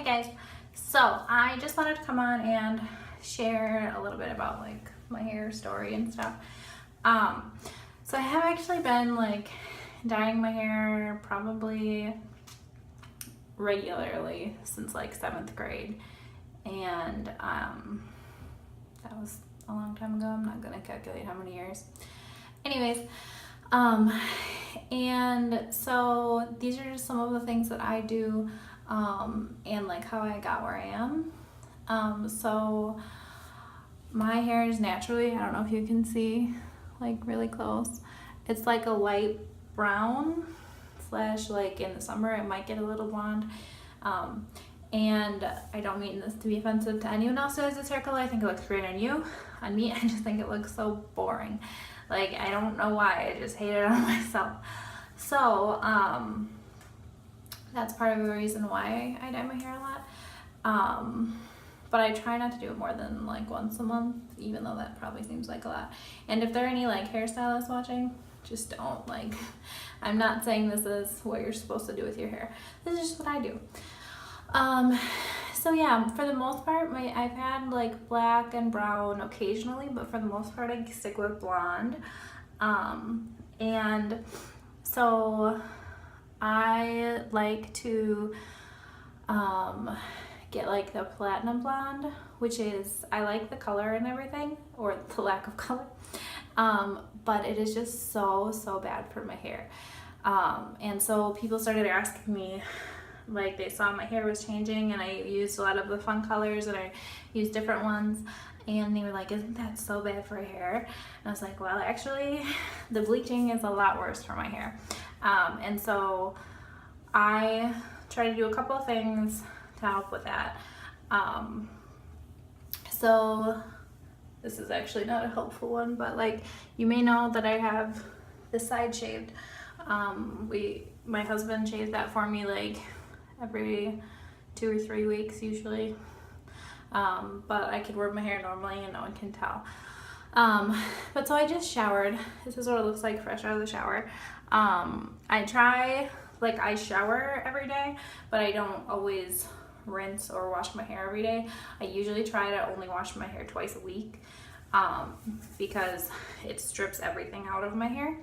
guys, so I just wanted to come on and share a little bit about like my hair story and stuff. So I have actually been like dyeing my hair probably regularly since like 7th grade, and that was a long time ago. I'm not gonna calculate how many years. Anyways, and so these are just some of the things that I do, and like how I got where I am. So my hair is naturally, I don't know if you can see like really close, it's like a light brown slash, like in the summer it might get a little blonde. And I don't mean this to be offensive to anyone else who has this hair color. I think it looks great on you. On me, I just think it looks so boring. Like, I don't know why, I just hate it on myself. So, that's part of the reason why I dye my hair a lot. But I try not to do it more than like once a month, even though that probably seems like a lot. And if there are any like hairstylists watching, just don't, like, I'm not saying this is what you're supposed to do with your hair. This is just what I do. So yeah, for the most part, I've had like black and brown occasionally, but for the most part I stick with blonde. And so I like to get like the platinum blonde, which is, I like the color and everything, or the lack of color, but it is just so bad for my hair. And so people started asking me, like they saw my hair was changing and I used a lot of the fun colors and I used different ones, and they were like, isn't that so bad for hair? And I was like, well, actually the bleaching is a lot worse for my hair. And so I try to do a couple of things to help with that. So this is actually not a helpful one, but like you may know that I have this side shaved. My husband shaves that for me like every 2 or 3 weeks usually, but I could wear my hair normally and no one can tell. But so I just showered. This is what it looks like fresh out of the shower. I shower every day, but I don't always rinse or wash my hair every day. I usually try to only wash my hair twice a week, because it strips everything out of my hair,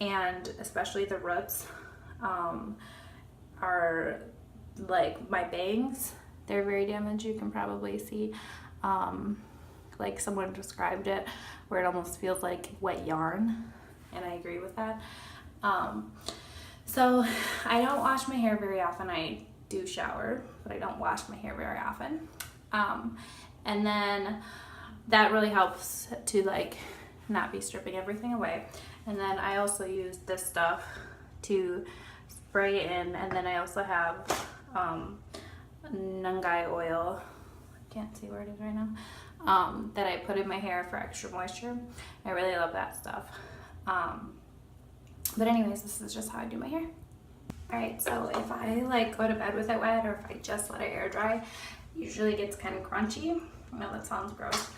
and especially the roots are like my bangs. They're very damaged. You can probably see, like someone described it, where it almost feels like wet yarn, and I agree with that. So I don't wash my hair very often. I do shower, but I don't wash my hair very often. And then that really helps to like not be stripping everything away. And then I also use this stuff to spray it in, and then I also have Nungai oil, I can't see where it is right now, that I put in my hair for extra moisture. I really love that stuff. But anyways, this is just how I do my hair. Alright, so if I like go to bed with it wet, or if I just let it air dry, usually it gets kind of crunchy. I know that sounds gross.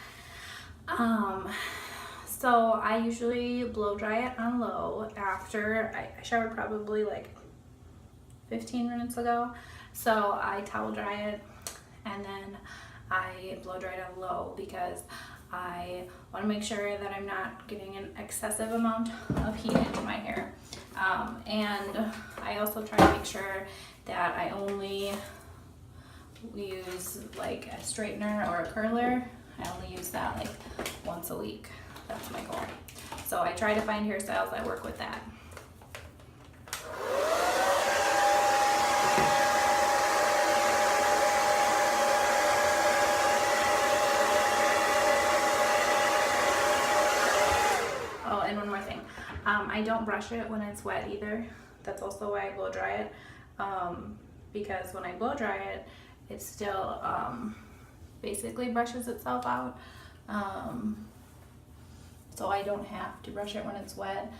So I usually blow dry it on low after I showered probably like 15 minutes ago. So I towel dry it and then I blow dry it on low, because I want to make sure that I'm not getting an excessive amount of heat into my hair. And I also try to make sure that I only use like a straightener or a curler. I only use that like once a week. That's my goal. So I try to find hairstyles that work with that. Oh, and one more thing. I don't brush it when it's wet either. That's also why I blow dry it. Because when I blow dry it, it still basically brushes itself out. So I don't have to brush it when it's wet.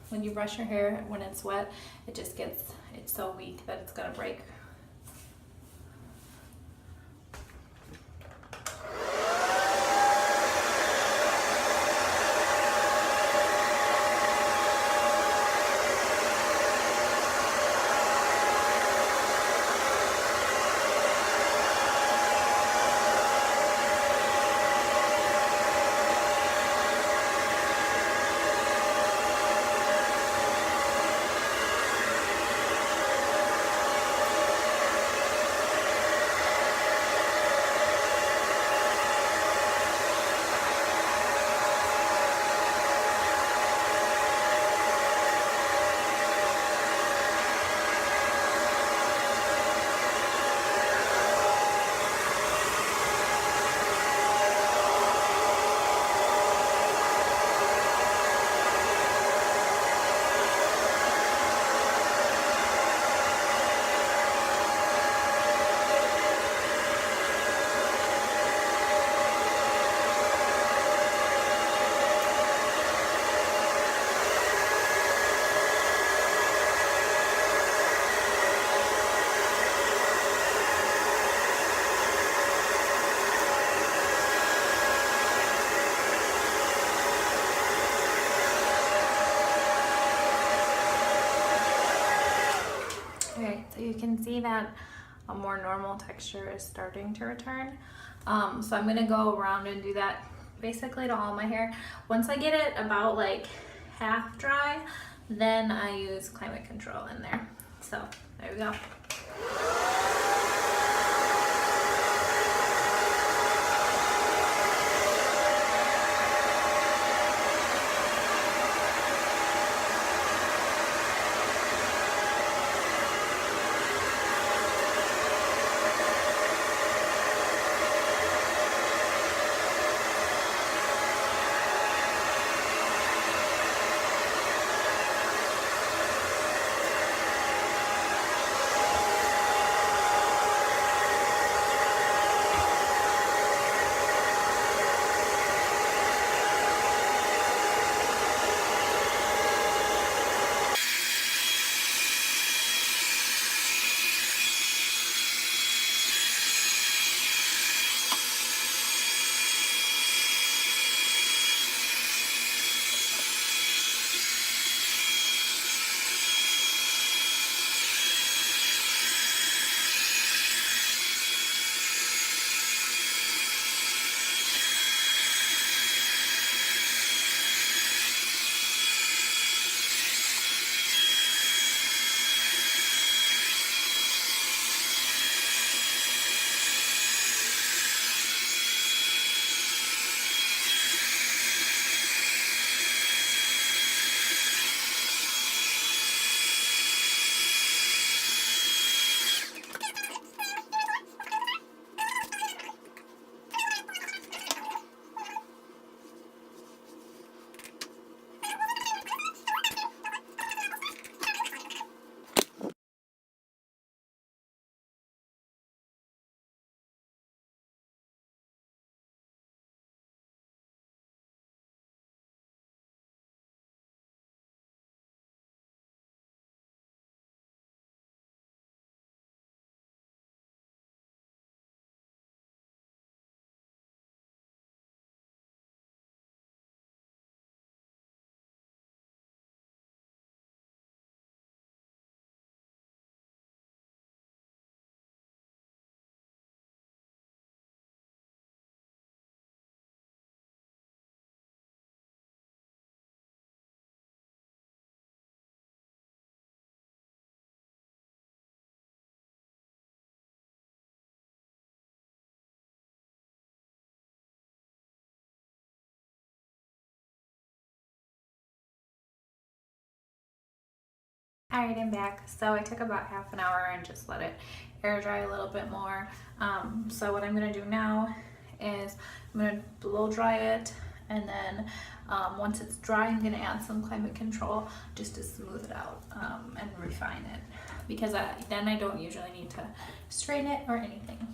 When you brush your hair when it's wet, it just gets, it's so weak that it's gonna break. you can see that a more normal texture is starting to return. So I'm gonna go around and do that basically to all my hair. Once I get it about like half dry, then I use Climate Control in there. So there we go. Alright, I'm back. So I took about half an hour and just let it air dry a little bit more. So what I'm going to do now is I'm going to blow dry it, and then once it's dry, I'm going to add some Climate Control just to smooth it out and refine it, because then I don't usually need to straighten it or anything.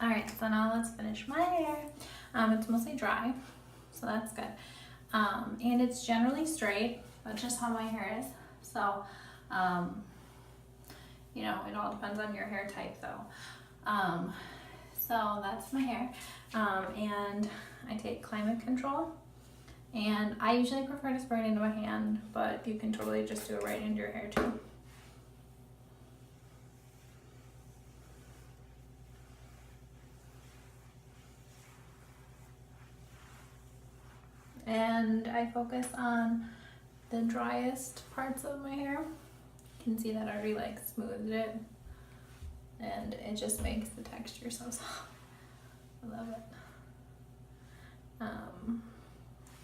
Alright, so now let's finish my hair. It's mostly dry, so that's good. And it's generally straight. That's just how my hair is. So, you know, it all depends on your hair type though. So that's my hair. And I take Climate Control. And I usually prefer to spray it into my hand, but you can totally just do it right into your hair too. and I focus on the driest parts of my hair. You can see that I already like smoothed it, and it just makes the texture so soft. I love it.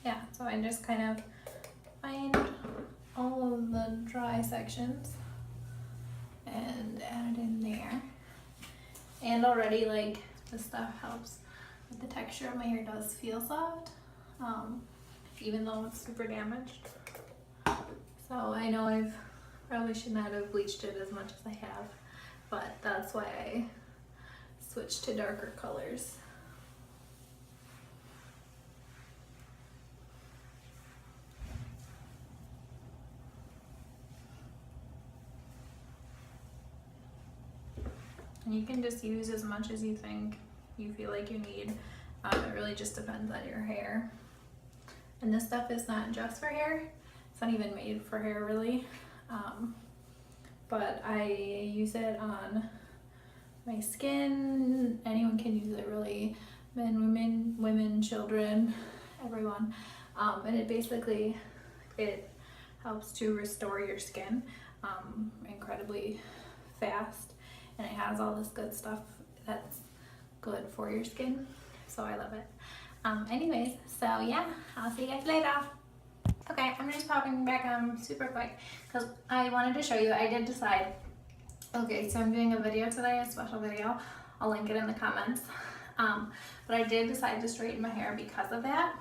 Yeah, so I just kind of find all of the dry sections and add it in there. And already like this stuff helps with the texture of my hair. Does feel soft, even though it's super damaged. So I know I've probably should not have bleached it as much as I have, but that's why I switched to darker colors. And you can just use as much as you think you feel like you need. It really just depends on your hair. And this stuff is not just for hair. It's not even made for hair really. But I use it on my skin. Anyone can use it really. Men, women, children, everyone. And it helps to restore your skin incredibly fast. And it has all this good stuff that's good for your skin, so I love it. Anyways, so yeah, I'll see you guys later. Okay, I'm just popping back on super quick because I wanted to show you. I did decide. Okay, so I'm doing a video today, a special video. I'll link it in the comments. But I did decide to straighten my hair because of that.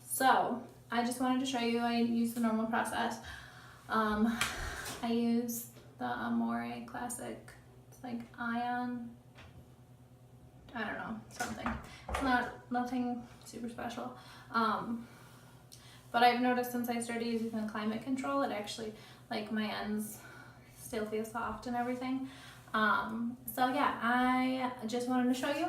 So I just wanted to show you. I use the normal process. I use the Amore Classic, it's like Ion, I don't know, something. It's nothing super special. But I've noticed since I started using the climate control, it actually, like my ends still feel soft and everything. So yeah, I just wanted to show you.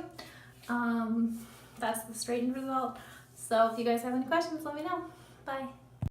That's the straightened result. So if you guys have any questions, let me know. Bye.